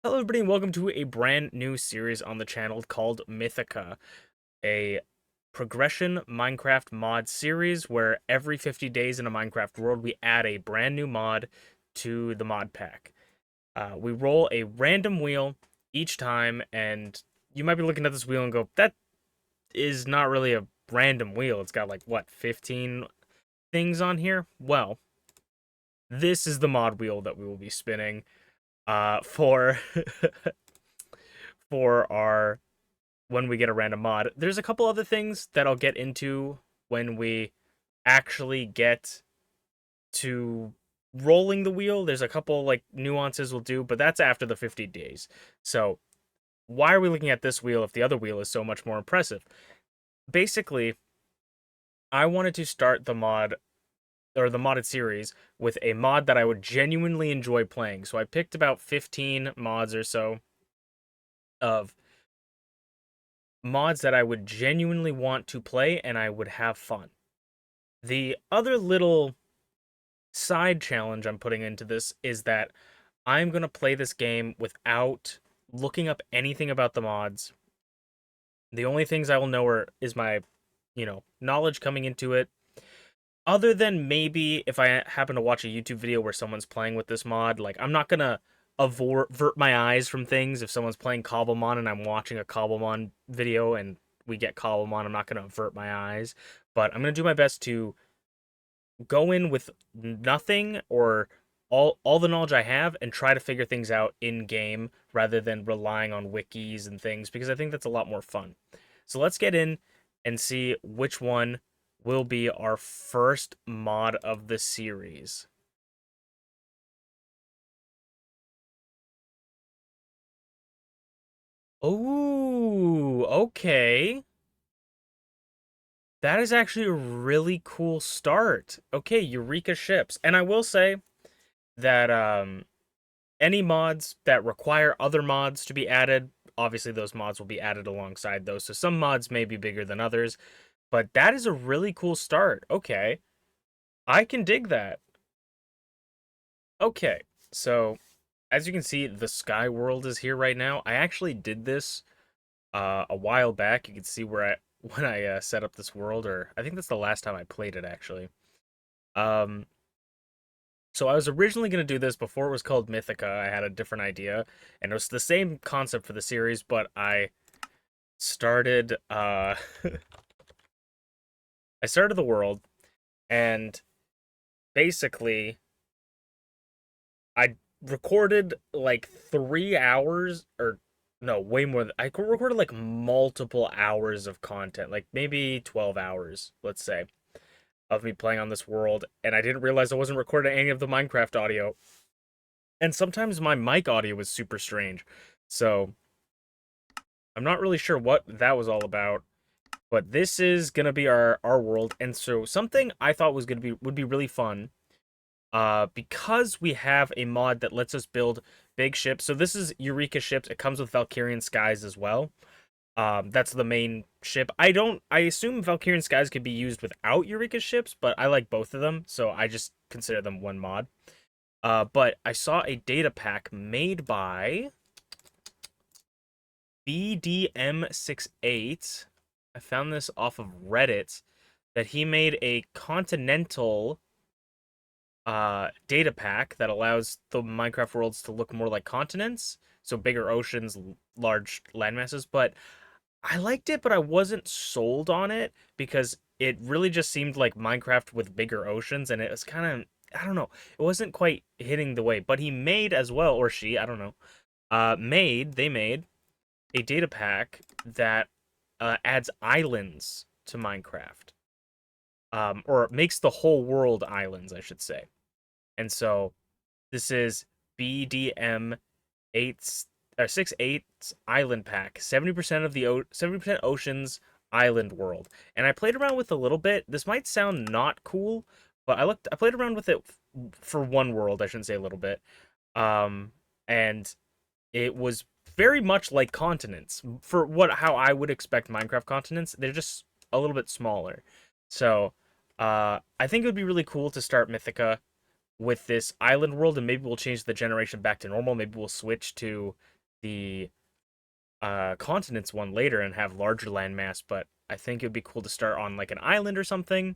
Hello, everybody, and welcome to a brand new series on the channel called Mythica, a progression Minecraft mod series where every 50 days in a Minecraft world we add a brand new mod to the mod pack. We roll a random wheel each time, and you might be looking at this wheel and go, that is not really a random wheel. It's got like, what, 15 things on here? Well, this is the mod wheel that we will be spinning for for our when we get a random mod. There's a couple other things that I'll get into when we actually get to rolling the wheel. There's a couple like nuances we'll do, but that's after the 50 days. So why are we looking at this wheel if the other wheel is so much more impressive? Basically, I wanted to start the mod or the modded series with a mod that I would genuinely enjoy playing. So I picked about 15 mods or so of mods that I would genuinely want to play and I would have fun. The other little side challenge I'm putting into this is that I'm going to play this game without looking up anything about the mods. The only things I will know is my, knowledge coming into it. Other than maybe if I happen to watch a YouTube video where someone's playing with this mod, like I'm not going to avert my eyes from things if someone's playing Cobblemon and I'm watching a Cobblemon video and we get Cobblemon, I'm not going to avert my eyes, but I'm going to do my best to go in with nothing or all the knowledge I have and try to figure things out in game rather than relying on wikis and things because I think that's a lot more fun. So let's get in and see which one will be our first mod of the series. Oh, okay. That is actually a really cool start. Okay, Eureka ships. And I will say that any mods that require other mods to be added, obviously those mods will be added alongside those. So some mods may be bigger than others, but that is a really cool start. Okay, I can dig that. Okay, so as you can see, the Sky World is here right now. I actually did this a while back. You can see where I when I set up this world, or I think that's the last time I played it actually. Um, So I was originally going to do this before it was called Mythica. I had a different idea, and it was the same concept for the series, but I started I started the world, and basically I recorded like 3 hours, or no, way more I recorded like multiple hours of content, like maybe 12 hours, let's say, of me playing on this world, and I didn't realize I wasn't recording any of the Minecraft audio. And sometimes my mic audio was super strange. So I'm not really sure what that was all about, but this is gonna be our world. And so something I thought was gonna be would be really fun, because we have a mod that lets us build big ships. So this is Eureka ships. It comes with Valkyrian Skies as well. That's the main ship. I assume Valkyrian Skies could be used without Eureka ships, but I like both of them, so I just consider them one mod. But I saw a data pack made by BDM68. I found this off of Reddit that he made a continental data pack that allows the Minecraft worlds to look more like continents, so bigger oceans, large landmasses. But I liked it, but I wasn't sold on it because it really just seemed like Minecraft with bigger oceans, and it was kind of, I don't know, it wasn't quite hitting the way. But he made as well, or she, I don't know, they made a data pack that adds islands to Minecraft, or makes the whole world islands, I should say. And so this is BDM 6 8 island pack, 70% of the 70% oceans island world. And I played around with a little bit. This might sound not cool, but I played around with it for one world, I shouldn't say a little bit. And it was very much like continents for how I would expect Minecraft continents. They're just a little bit smaller. So, I think it would be really cool to start Mythica with this island world, and maybe we'll change the generation back to normal. Maybe we'll switch to the continents one later and have larger landmass, but I think it would be cool to start on like an island or something.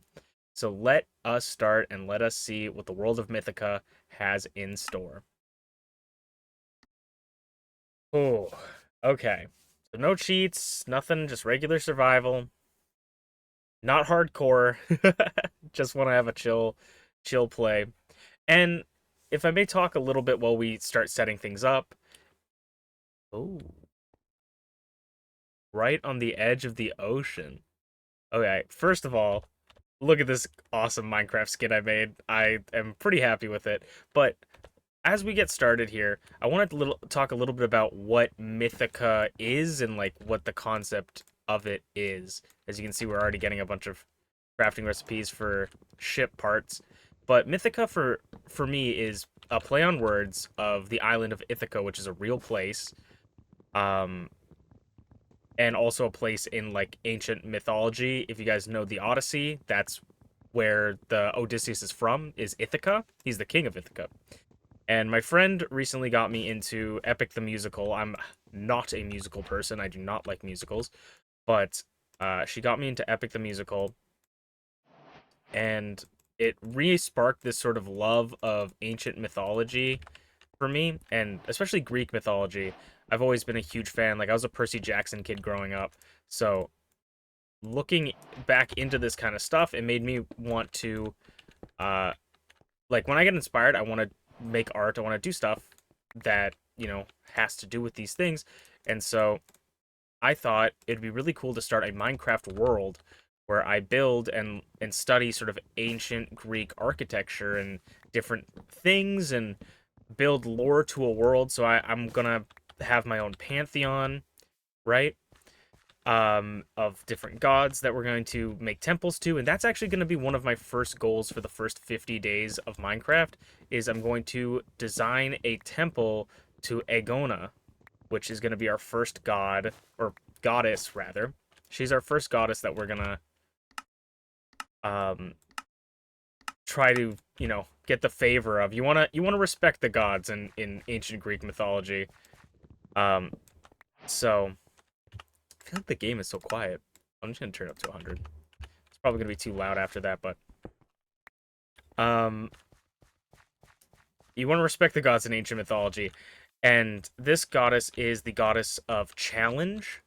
So let us start and let us see what the world of Mythica has in store. Oh, okay. So no cheats, nothing, just regular survival. Not hardcore. Just want to have a chill play. And if I may talk a little bit while we start setting things up. Oh, right on the edge of the ocean. Okay, first of all, look at this awesome Minecraft skin I made. I am pretty happy with it. But as we get started here, I wanted to talk a little bit about what Mythica is and like what the concept of it is. As you can see, we're already getting a bunch of crafting recipes for ship parts. But Mythica for me is a play on words of the island of Ithaca, which is a real place. Um, and also a place in like ancient mythology. If you guys know the Odyssey, that's where the Odysseus is from, is Ithaca. He's the king of Ithaca. And my friend recently got me into Epic the Musical. I'm not a musical person. I do not like musicals. But she got me into Epic the Musical. And it re-sparked this sort of love of ancient mythology for me. And especially Greek mythology. I've always been a huge fan. Like, I was a Percy Jackson kid growing up. So looking back into this kind of stuff, it made me want to like when I get inspired, I want to make art, I want to do stuff that, has to do with these things. And so I thought it'd be really cool to start a Minecraft world where I build and study sort of ancient Greek architecture and different things and build lore to a world. So I'm gonna have my own pantheon, right? Of different gods that we're going to make temples to, and that's actually going to be one of my first goals for the first 50 days of Minecraft, is I'm going to design a temple to Agona, which is going to be our first god, or goddess, rather. She's our first goddess that we're going to try to, get the favor of. You want to respect the gods in ancient Greek mythology. So I feel like the game is so quiet. I'm just gonna turn it up to 100. It's probably gonna be too loud after that, but um, you want to respect the gods in ancient mythology, and this goddess is the goddess of challenge.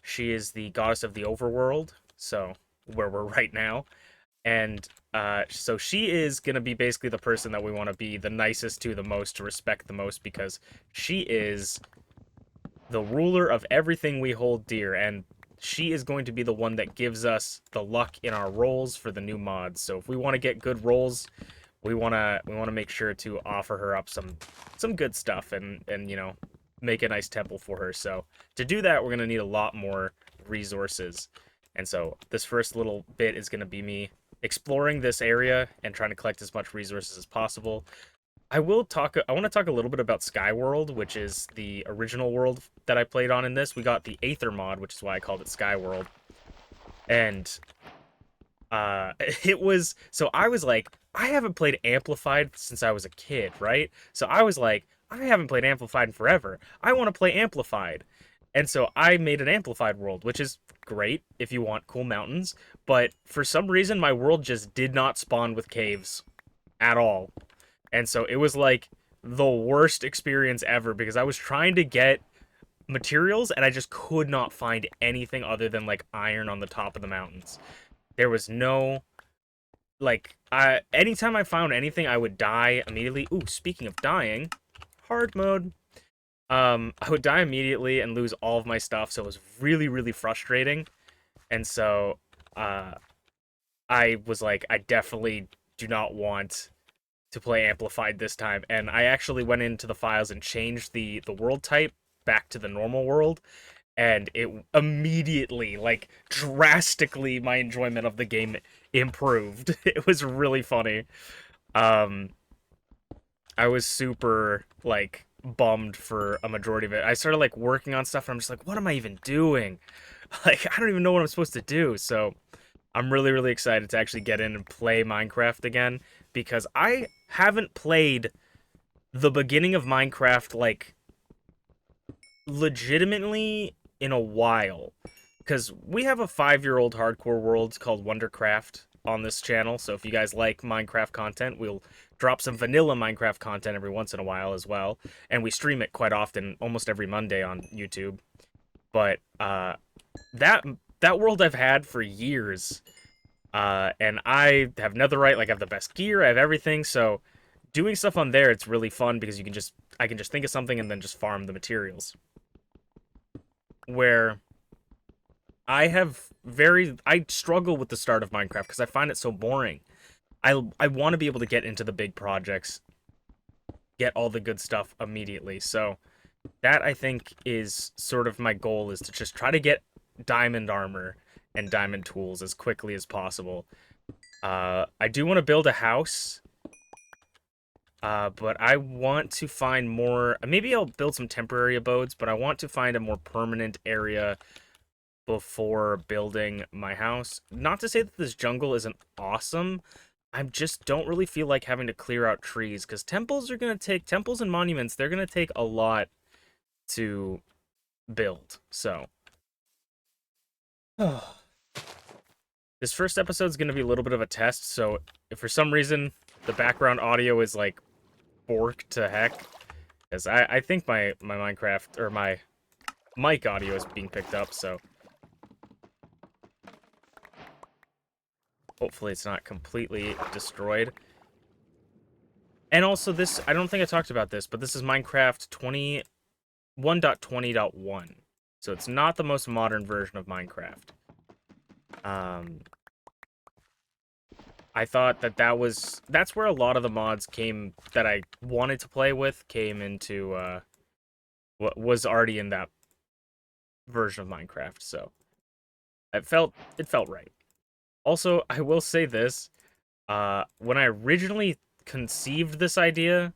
She is the goddess of the overworld, so where we're right now, and so she is gonna be basically the person that we want to be the nicest to, the most, to respect the most, because she is the ruler of everything we hold dear, and she is going to be the one that gives us the luck in our rolls for the new mods. So if we want to get good rolls, we wanna make sure to offer her up some good stuff and make a nice temple for her. So to do that, we're gonna need a lot more resources. And so this first little bit is gonna be me exploring this area and trying to collect as much resources as possible. I want to talk a little bit about Skyworld, which is the original world that I played on in this. We got the Aether mod, which is why I called it Skyworld. And it was, so I was like, I haven't played Amplified since I was a kid, right? So I was like, I haven't played Amplified in forever. I want to play Amplified. And so I made an Amplified world, which is great if you want cool mountains, but for some reason my world just did not spawn with caves at all. And so it was like the worst experience ever because I was trying to get materials and I just could not find anything other than like iron on the top of the mountains. There was no like I anytime I found anything I would die immediately. Ooh, speaking of dying, hard mode. I would die immediately and lose all of my stuff, so it was really really frustrating. And so I was like I definitely do not want to play Amplified this time, and I actually went into the files and changed the world type back to the normal world, and it immediately, like, drastically, my enjoyment of the game improved. It was really funny. Um, I was super, like, bummed for a majority of it. I started, like, working on stuff, and I'm just like, what am I even doing? Like, I don't even know what I'm supposed to do, so I'm really, really excited to actually get in and play Minecraft again because I haven't played the beginning of Minecraft like legitimately in a while, because we have a 5-year-old hardcore world called Wondercraft on this channel. So if you guys like Minecraft content, we'll drop some vanilla Minecraft content every once in a while as well, and we stream it quite often, almost every Monday on YouTube. But that that world I've had for years, and I have netherite, like I have the best gear, I have everything. So doing stuff on there, it's really fun because I can just think of something and then just farm the materials. Where I struggle with the start of Minecraft because I find it so boring. I want to be able to get into the big projects, get all the good stuff immediately. So that I think is sort of my goal, is to just try to get diamond armor and diamond tools as quickly as possible. I do want to build a house, but I want to find more. Maybe I'll build some temporary abodes, but I want to find a more permanent area before building my house. Not to say that this jungle isn't awesome. I just don't really feel like having to clear out trees, because temples and monuments, they're gonna take a lot to build. So this first episode is gonna be a little bit of a test. So if for some reason the background audio is like borked to heck, because I think my Minecraft or my mic audio is being picked up, so hopefully it's not completely destroyed. And also this, I don't think I talked about this, but this is Minecraft 1.20.1. So it's not the most modern version of Minecraft. I thought that's where a lot of the mods came that I wanted to play with came into what was already in that version of Minecraft. So it felt right. Also, I will say this, when I originally conceived this idea,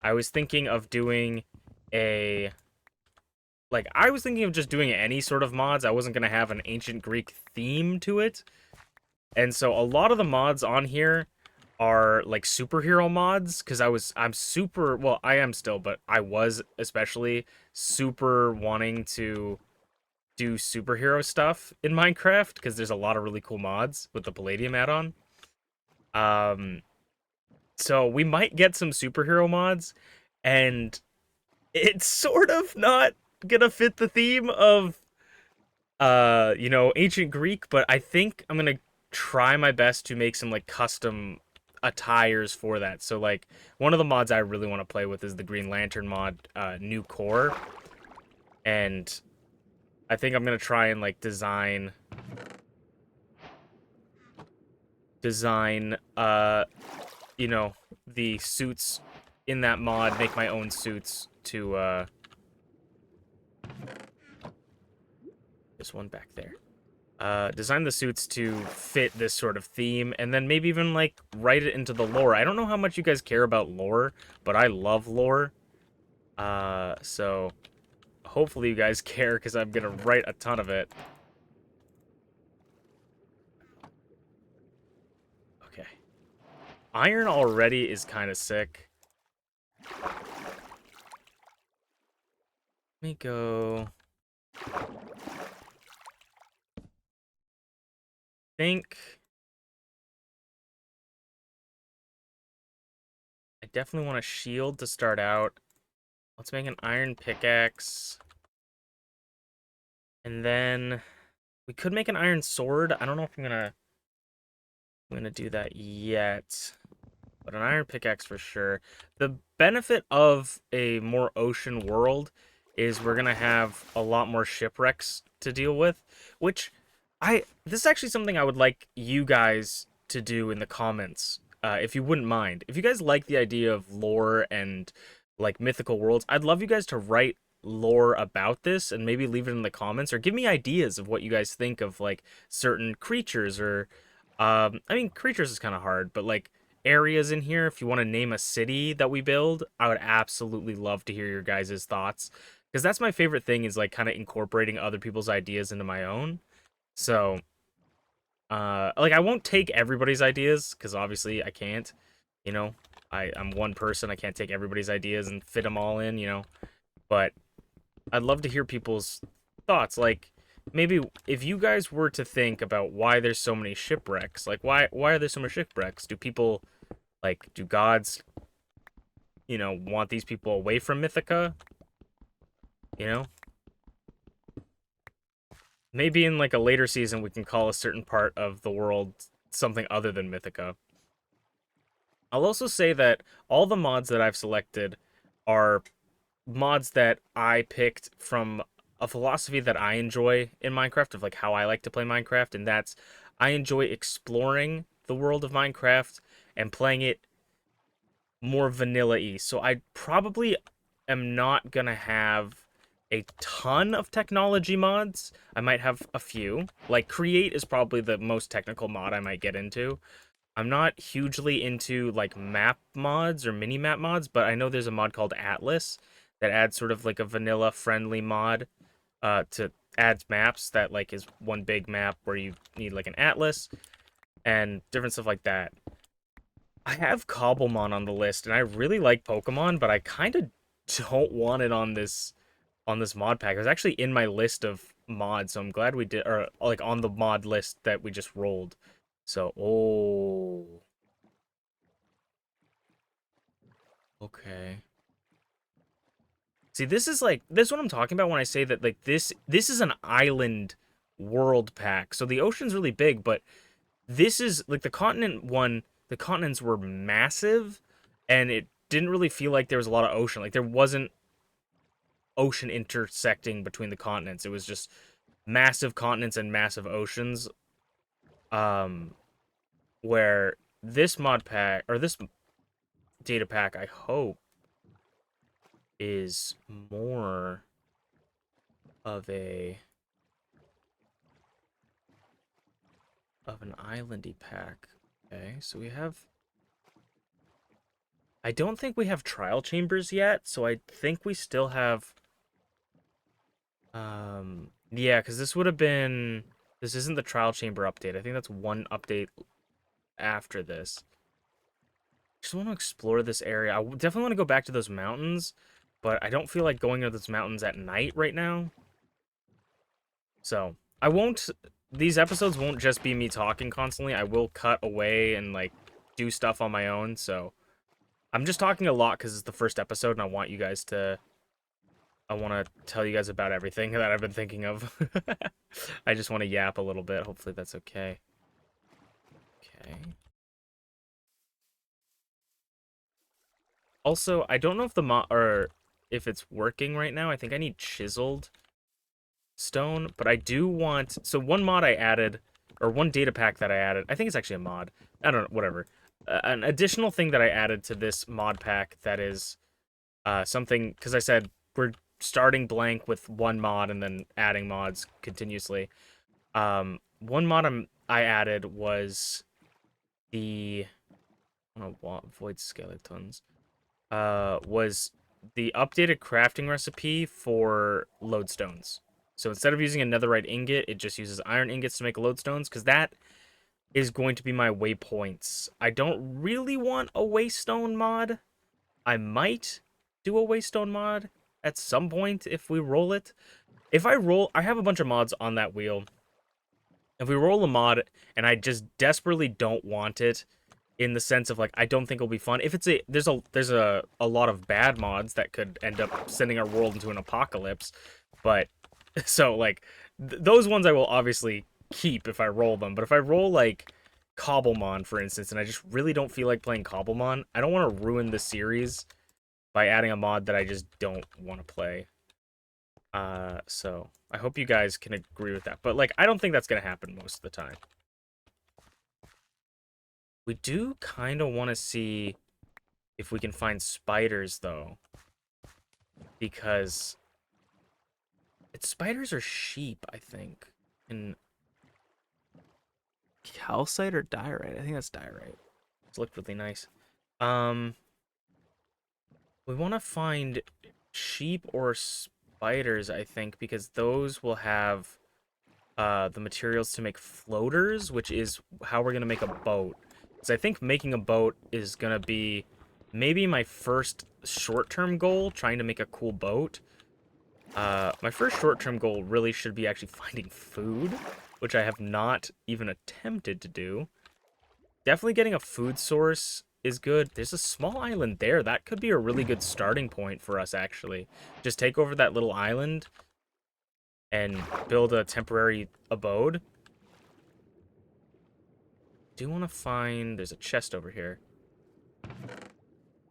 I was thinking of doing I was thinking of just doing any sort of mods. I wasn't going to have an ancient Greek theme to it. And so a lot of the mods on here are like superhero mods, because I'm super, well, I am still, but I was especially super wanting to do superhero stuff in Minecraft, because there's a lot of really cool mods with the Palladium add-on. Um, so we might get some superhero mods, and it's sort of not gonna fit the theme of ancient Greek, but I think I'm gonna try my best to make some like custom attires for that. So like one of the mods I really want to play with is the Green Lantern mod, New Core, and I think I'm gonna try and like design the suits in that mod, make my own suits to this one back there. Design the suits to fit this sort of theme, and then maybe even like write it into the lore. I don't know how much you guys care about lore, but I love lore. So hopefully you guys care, because I'm gonna write a ton of it. Okay. Iron already is kind of sick. Let me go. Think I definitely want a shield to start out. Let's make an iron pickaxe. And then we could make an iron sword. I don't know if I'm gonna do that yet. But an iron pickaxe for sure. The benefit of a more ocean world is we're gonna have a lot more shipwrecks to deal with, which this is actually something I would like you guys to do in the comments, if you wouldn't mind. If you guys like the idea of lore and like mythical worlds, I'd love you guys to write lore about this and maybe leave it in the comments, or give me ideas of what you guys think of like certain creatures, or I mean, creatures is kind of hard, but like areas in here. If you want to name a city that we build, I would absolutely love to hear your guys' thoughts, because that's my favorite thing, is like kind of incorporating other people's ideas into my own. So like I won't take everybody's ideas, because obviously I can't, you know. I'm one person, I can't take everybody's ideas and fit them all in, you know. But I'd love to hear people's thoughts. Like, maybe if you guys were to think about why there's so many shipwrecks, like why are there so many shipwrecks? Do people like do gods, want these people away from Mythica? You know? Maybe in like a later season we can call a certain part of the world something other than Mythica. I'll also say that all the mods that I've selected are mods that I picked from a philosophy that I enjoy in Minecraft of like how I like to play Minecraft, and that's I enjoy exploring the world of Minecraft and playing it more vanilla-y. So I probably am not gonna have a ton of technology mods. I might have a few. Like create is probably the most technical mod I might get into. I'm not hugely into like map mods or mini map mods, but I know there's a mod called Atlas that adds sort of like a vanilla friendly mod to add maps that like is one big map where you need like an atlas and different stuff like that. I have Cobblemon on the list and I really like Pokemon, but I kind of don't want it on this mod pack. It was actually in my list of mods, so I'm glad we did, or like on the mod list that we just rolled. So, oh, okay. See, this is what I'm talking about when I say that like this is an island world pack. So the ocean's really big, but this is like the continent one, the continents were massive and it didn't really feel like there was a lot of ocean. Like there wasn't ocean intersecting between the continents. It was just massive continents and massive oceans. Um where this mod pack or this data pack I hope is more of an islandy pack. Okay, so we have I don't think we have trial chambers yet, so I think we still have yeah, because this would have been this isn't the trial chamber update. I think that's one update after this. Just want to explore this area. I definitely want to go back to those mountains, but I don't feel like going to those mountains at night right now. So I won't. These episodes won't just be me talking constantly. I will cut away and like do stuff on my own. So I'm just talking a lot because it's the first episode, and I want you guys to. I want to tell you guys about everything that I've been thinking of. I just want to yap a little bit. Hopefully that's okay. Okay. Also, I don't know if the mod or if it's working right now. I think I need chiseled stone, but I do want. So one mod I added, or one data pack that I added. I think it's actually a mod. I don't know. Whatever. An additional thing that I added to this mod pack that is something because I said we're starting blank with one mod and then adding mods continuously. One mod I added was the I don't know, void skeletons. Was the updated crafting recipe for lodestones. So instead of using a netherite ingot, it just uses iron ingots to make lodestones, because that is going to be my waypoints. I don't really want a waystone mod. I might do a waystone mod at some point if we roll it. If I roll, I have a bunch of mods on that wheel. If we roll a mod and I just desperately don't want it, in the sense of like I don't think it'll be fun. If it's there's a lot of bad mods that could end up sending our world into an apocalypse, but so like those ones I will obviously keep if I roll them. But if I roll like Cobblemon, for instance, and I just really don't feel like playing Cobblemon, I don't want to ruin the series by adding a mod that I just don't want to play. So I hope you guys can agree with that. But like I don't think that's gonna happen most of the time. We do kind of want to see if we can find spiders, though. Because it's spiders or sheep, I think. In calcite or diorite? I think that's diorite. It's looked really nice. Um, we want to find sheep or spiders, I think, because those will have the materials to make floaters, which is how we're going to make a boat. Because I think making a boat is going to be maybe my first short-term goal, trying to make a cool boat. My first short-term goal really should be actually finding food, which I have not even attempted to do. Definitely getting a food source is good. There's a small island there. That could be a really good starting point for us, actually. Just take over that little island and build a temporary abode. Do you want to find... There's a chest over here.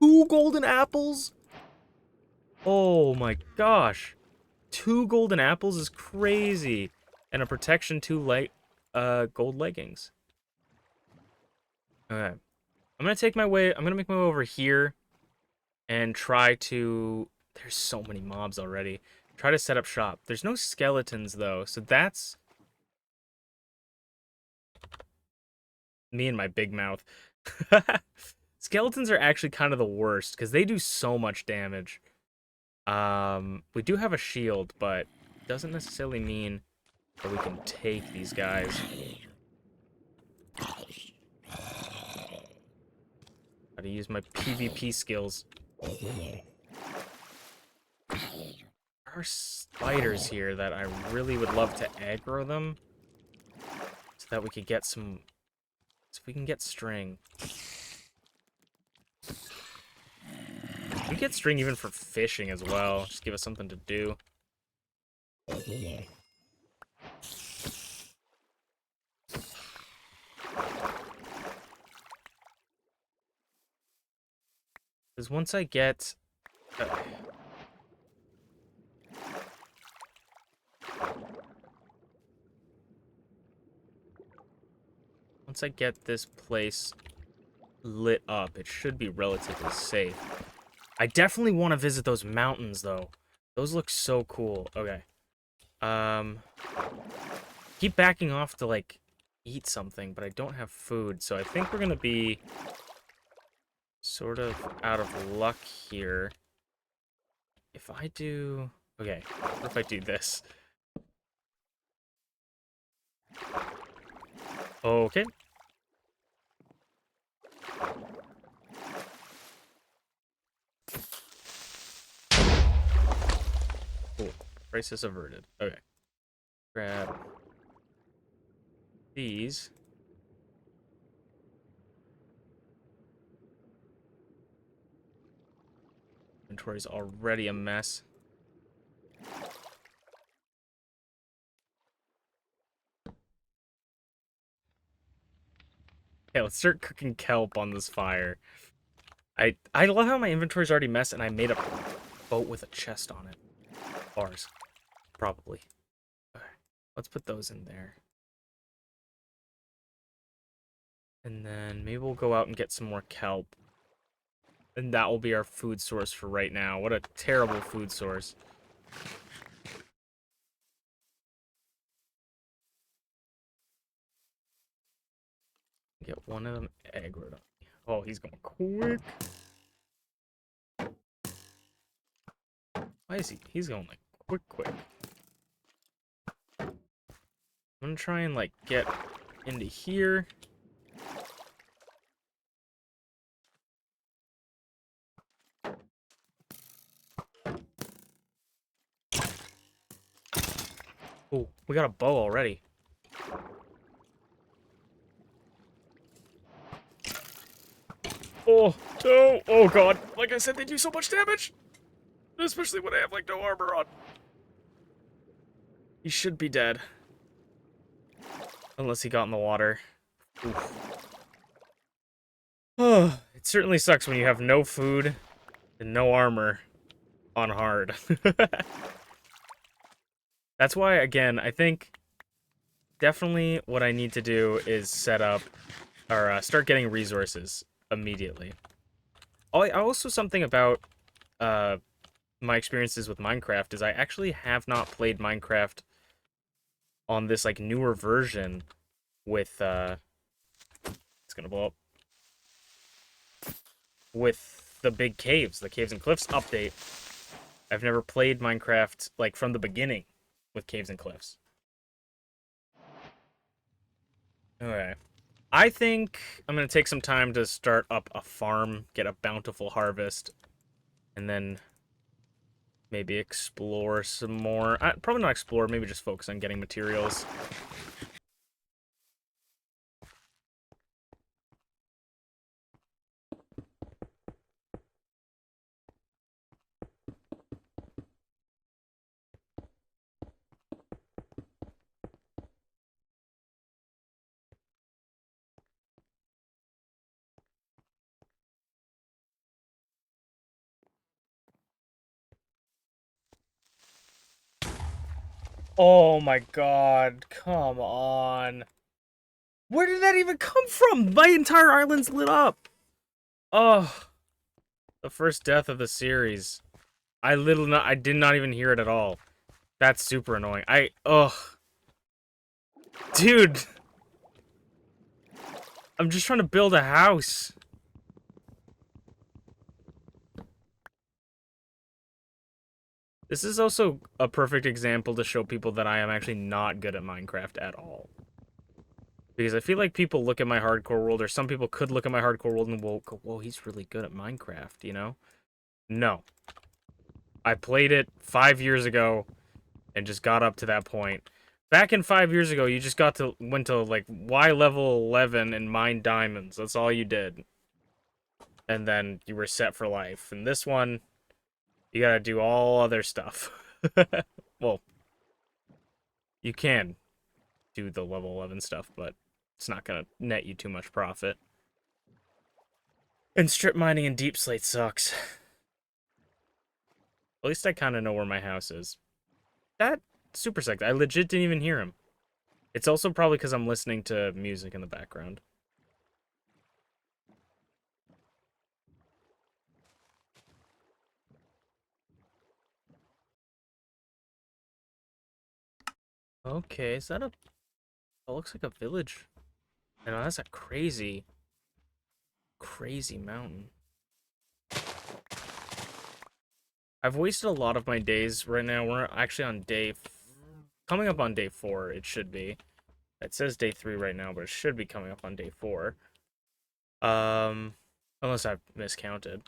2 golden apples? Oh my gosh. 2 golden apples is crazy. And a protection 2 gold leggings. Okay. I'm gonna take my way. I'm gonna make my way over here and try to. There's so many mobs already. Try to set up shop. There's no skeletons though, so that's me and my big mouth. Skeletons are actually kind of the worst because they do so much damage. We do have a shield, but it doesn't necessarily mean that we can take these guys. Gotta use my PvP skills. There are spiders here that I really would love to aggro them so that we could get some... So we can get string. We get string even for fishing as well. Just give us something to do. Because once I get... once I get this place lit up, it should be relatively safe. I definitely want to visit those mountains, though. Those look so cool. Okay. Keep backing off to, like, eat something, but I don't have food, so I think we're gonna be sort of out of luck here. If I do... Okay, what if I do this? Okay. Cool. Crisis averted. Okay. Grab these. Inventory's already a mess. Okay, let's start cooking kelp on this fire. I love how my inventory's already messed and I made a boat with a chest on it. Bars. Probably. Okay. Let's put those in there. And then maybe we'll go out and get some more kelp. And that will be our food source for right now. What a terrible food source. Get one of them aggroed up. Oh, he's going quick. Why is he? He's going like quick. I'm gonna try and like get into here. Oh, we got a bow already. Oh, no. Oh, God. Like I said, they do so much damage. Especially when I have, like, no armor on. He should be dead. Unless he got in the water. Oh, it certainly sucks when you have no food and no armor on hard. That's why, again, I think definitely what I need to do is set up or start getting resources immediately. Also, something about my experiences with Minecraft is I actually have not played Minecraft on this like newer version with it's gonna blow up with the big caves, the Caves and Cliffs update. I've never played Minecraft like from the beginning with Caves and Cliffs. Okay. I think I'm going to take some time to start up a farm, get a bountiful harvest, and then Maybe explore some more. Probably not explore, maybe just focus on getting materials. Oh my god, come on. Where did that even come from? My entire island's lit up. Oh, the first death of the series. I did not even hear it at all. That's super annoying. Ugh. Dude, I'm just trying to build a house. This is also a perfect example to show people that I am actually not good at Minecraft at all. Because I feel like people look at my hardcore world, or some people could look at my hardcore world and go, whoa, he's really good at Minecraft, you know? No. I played it 5 years ago and just got up to that point. Back in 5 years ago, you just went to like Y level 11 and mined diamonds. That's all you did. And then you were set for life. And this one, you gotta do all other stuff. Well, you can do the level 11 stuff, but it's not gonna net you too much profit. And strip mining in deep slate sucks. At least I kind of know where my house is. That super sucked. I legit didn't even hear him. It's also probably because I'm listening to music in the background. Okay, is that a... That looks like a village. I know, that's a crazy, crazy mountain. I've wasted a lot of my days right now. We're actually on coming up on day 4, it should be. It says day 3 right now, but it should be coming up on day 4. Unless I've miscounted.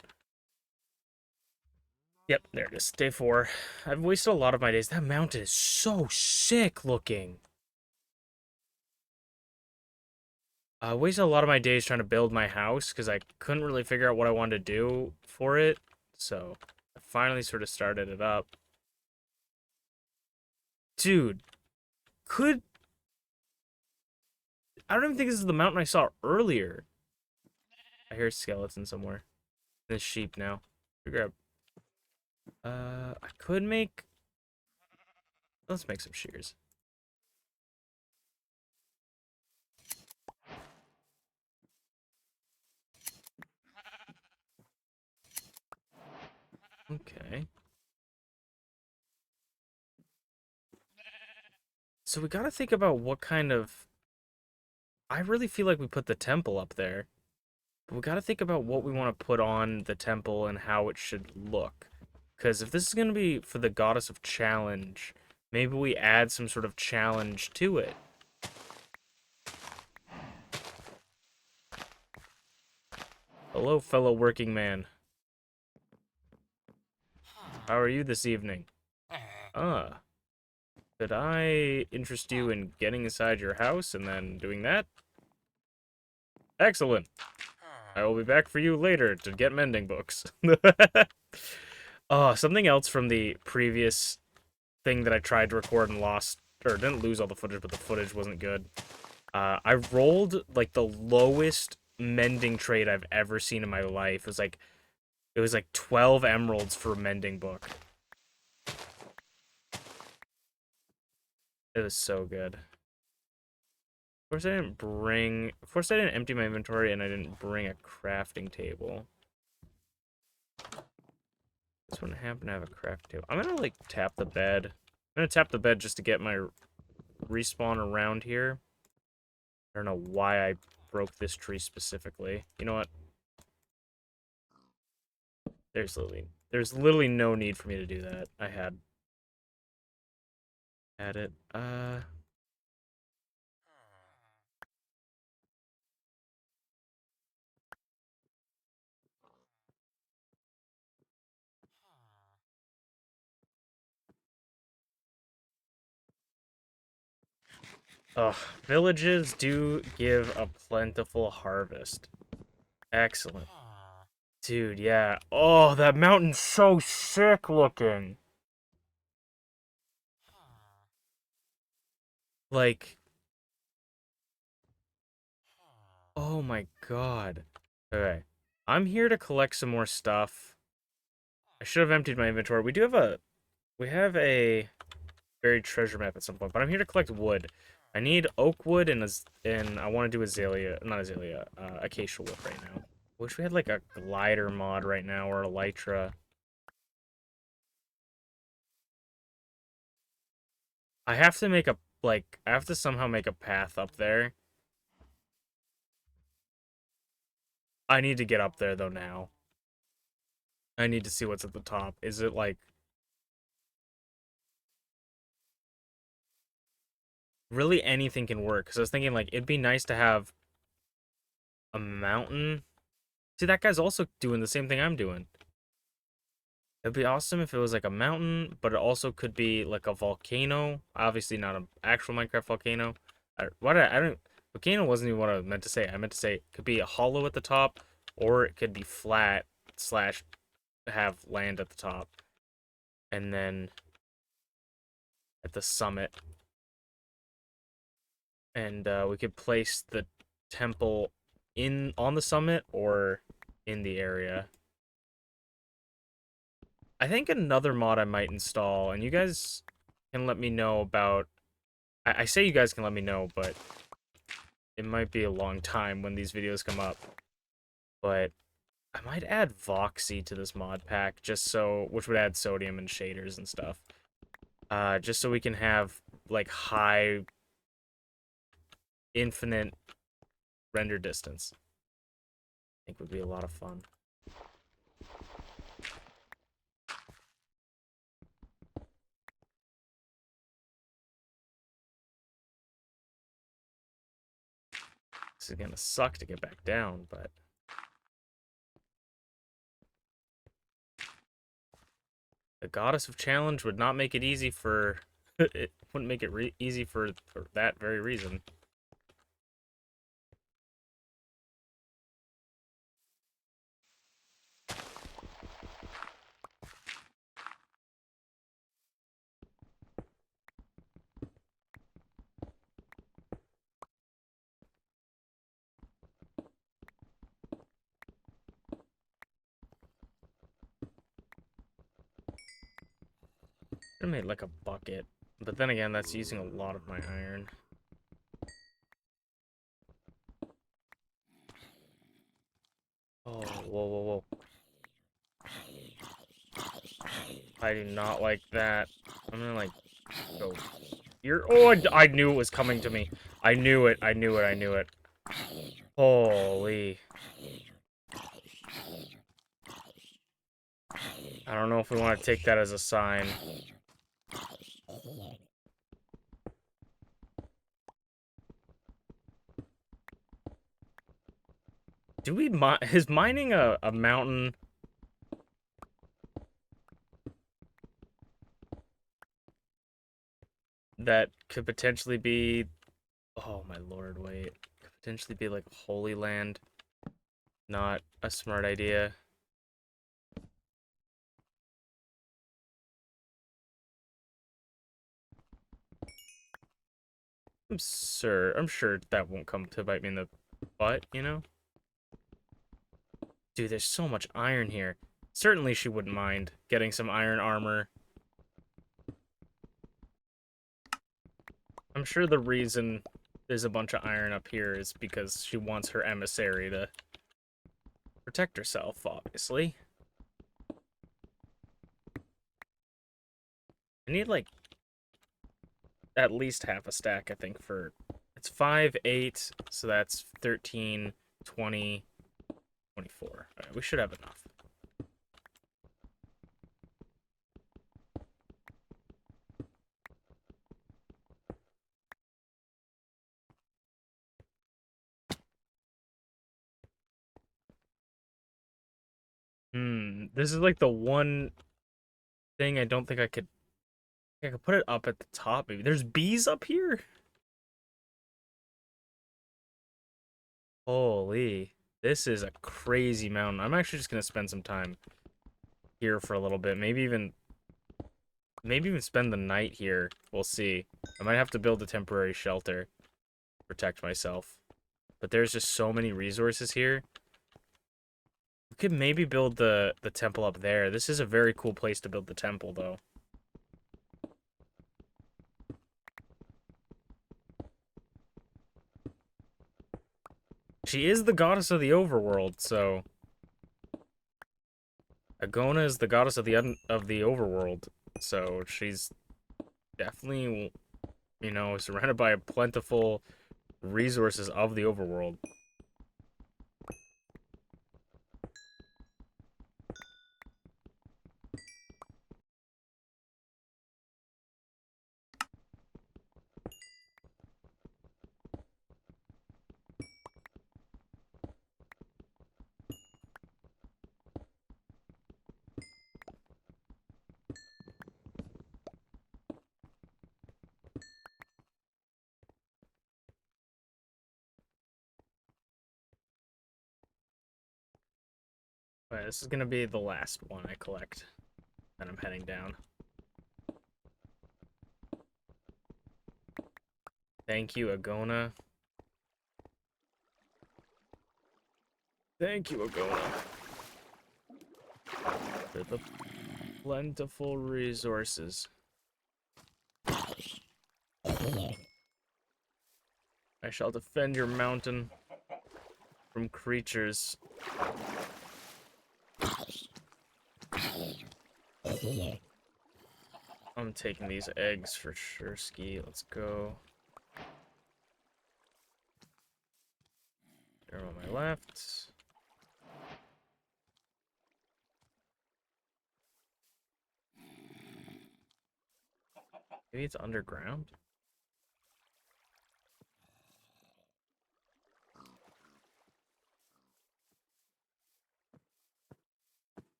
Yep, there it is. Day 4. I've wasted a lot of my days. That mountain is so sick looking. I wasted a lot of my days trying to build my house because I couldn't really figure out what I wanted to do for it. So I finally sort of started it up. Dude, could... I don't even think this is the mountain I saw earlier. I hear a skeleton somewhere. This sheep now. Grab. I could make... Let's make some shears. Okay. So we gotta think about what kind of... I really feel like we put the temple up there. But we gotta think about what we want to put on the temple and how it should look. Because if this is gonna be for the goddess of challenge, maybe we add some sort of challenge to it. Hello, fellow working man. How are you this evening? Ah, could I interest you in getting inside your house and then doing that? Excellent. I will be back for you later to get mending books. Oh, something else from the previous thing that I tried to record and lost, or didn't lose all the footage, but the footage wasn't good. I rolled like the lowest mending trade I've ever seen in my life. It was like 12 emeralds for a mending book. It was so good. Of course I didn't empty my inventory and I didn't bring a crafting table. This one happened to have a crafting table. I'm gonna like tap the bed. I'm gonna tap the bed just to get my respawn around here. I don't know why I broke this tree specifically. You know what? There's literally no need for me to do that. I had it. Ugh, villages do give a plentiful harvest. Excellent. Dude, yeah. Oh, that mountain's so sick looking. Like, oh my god. Okay. I'm here to collect some more stuff. I should have emptied my inventory. We have a buried treasure map at some point, but I'm here to collect wood. I need oak wood and I want to do azalea, not azalea, acacia wood right now. Wish we had like a glider mod right now or elytra. I have to make a I have to somehow make a path up there. I need to get up there though now. I need to see what's at the top. Is it like really anything can work? Because I was thinking like it'd be nice to have a mountain. See, that guy's also doing the same thing I'm doing. It'd be awesome if it was like a mountain, but it also could be like a volcano. Obviously, not an actual Minecraft volcano. I don't. Volcano wasn't even what I meant to say. I meant to say it could be a hollow at the top, or it could be flat slash have land at the top, and then at the summit, and we could place the temple in on the summit or in the area. I think another mod I might install, and you guys can let me know about. I say you guys can let me know, but it might be a long time when these videos come up. But I might add Voxy to this mod pack, just so, which would add sodium and shaders and stuff. Just so we can have like high infinite render distance. I think would be a lot of fun. This is gonna suck to get back down, but the goddess of challenge would not make it easy for it wouldn't make it easy for that very reason. I made like a bucket, but then again, that's using a lot of my iron. Oh, whoa, whoa, whoa. I do not like that. I'm gonna, like, go here. Oh, I knew it was coming to me. I knew it, I knew it, I knew it. Holy. I don't know if we want to take that as a sign. Do we is mining a mountain that could potentially be... Oh my lord, wait. Could potentially be like Holy Land. Not a smart idea. I'm sure that won't come to bite me in the butt, you know? Dude, there's so much iron here. Certainly she wouldn't mind getting some iron armor. I'm sure the reason there's a bunch of iron up here is because she wants her emissary to protect herself, obviously. I need, like, at least half a stack, I think, for... It's 5, 8, so that's 13, 20, 24. Alright, we should have enough. This is, like, the one thing I don't think I could... I could put it up at the top, maybe. There's bees up here? Holy, this is a crazy mountain. I'm actually just gonna spend some time here for a little bit. Maybe even spend the night here. We'll see. I might have to build a temporary shelter, protect myself. But there's just so many resources here. We could maybe build the temple up there. This is a very cool place to build the temple, though. She is the goddess of the overworld, so Agona is the goddess of the overworld. So she's definitely, surrounded by plentiful resources of the overworld. Alright, this is gonna be the last one I collect. Then I'm heading down. Thank you, Agona. Thank you, Agona, for the plentiful resources. I shall defend your mountain from creatures. I'm taking these eggs for sure, Ski. Let's go. They're on my left. Maybe it's underground?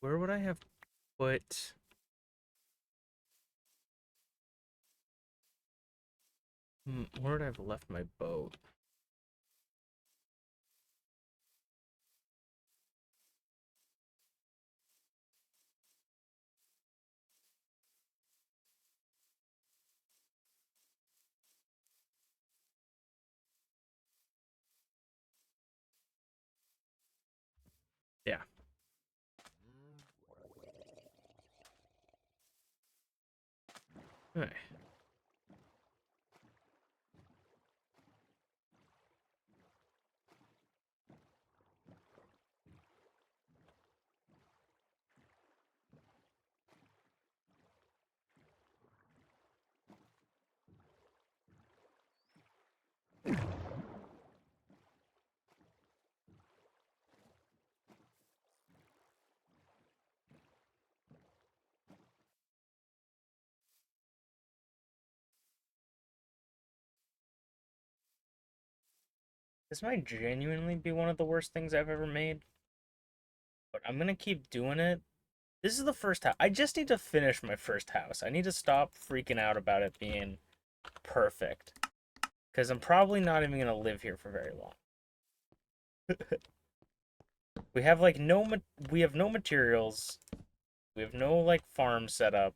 Where would I have put... where would I have left my boat? Yeah. Alright. This might genuinely be one of the worst things I've ever made, but I'm gonna keep doing it. This is the first house. I just need to finish my first house. I need to stop freaking out about it being perfect, because I'm probably not even gonna live here for very long. We have like we have no materials. We have no like farm set up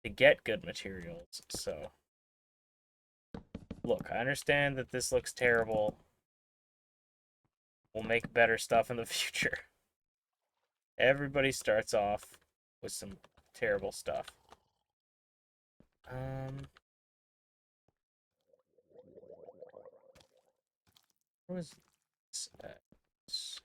to get good materials. So look, I understand that this looks terrible. We'll make better stuff in the future. Everybody starts off with some terrible stuff. What was this?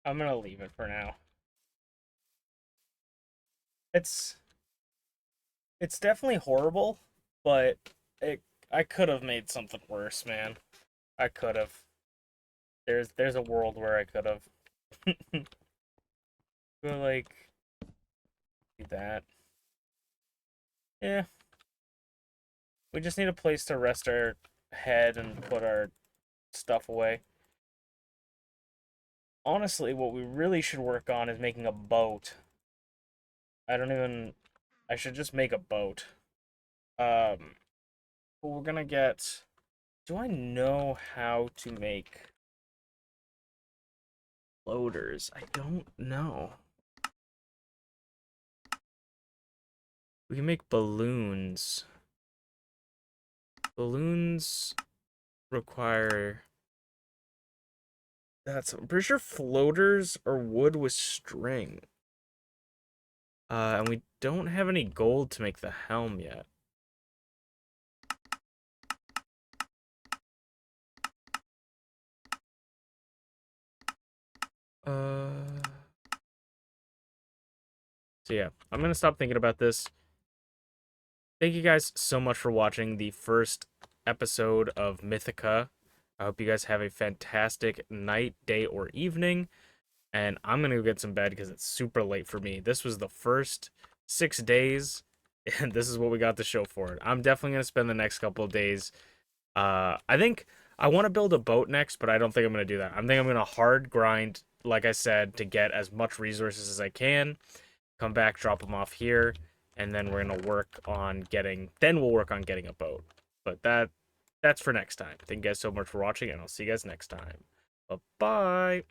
I'm gonna leave it for now. It's it's definitely horrible, but it I could have made something worse, man. I could have. There's a world where I could have. But like do that. Yeah, we just need a place to rest our head and put our stuff away. Honestly, what we really should work on is making a boat. I don't even. I should just make a boat. Um, but we're gonna get. Do I know how to make floaters? I don't know. We can make balloons. Balloons require. I'm pretty sure floaters are wood with string. And we don't have any gold to make the helm yet. Uh, so yeah, I'm gonna stop thinking about this. Thank you guys so much for watching the first episode of Mythica. I hope you guys have a fantastic night, day, or evening. And I'm gonna go get some bed because it's super late for me. This was the first 6 days, and this is what we got to show for it. I'm definitely gonna spend the next couple of days. I think I want to build a boat next, but I don't think I'm gonna do that. I think I'm gonna hard grind, like I said, to get as much resources as I can. Come back, drop them off here, and then we're gonna work on getting. Then we'll work on getting a boat. But that's for next time. Thank you guys so much for watching, and I'll see you guys next time. Bye bye.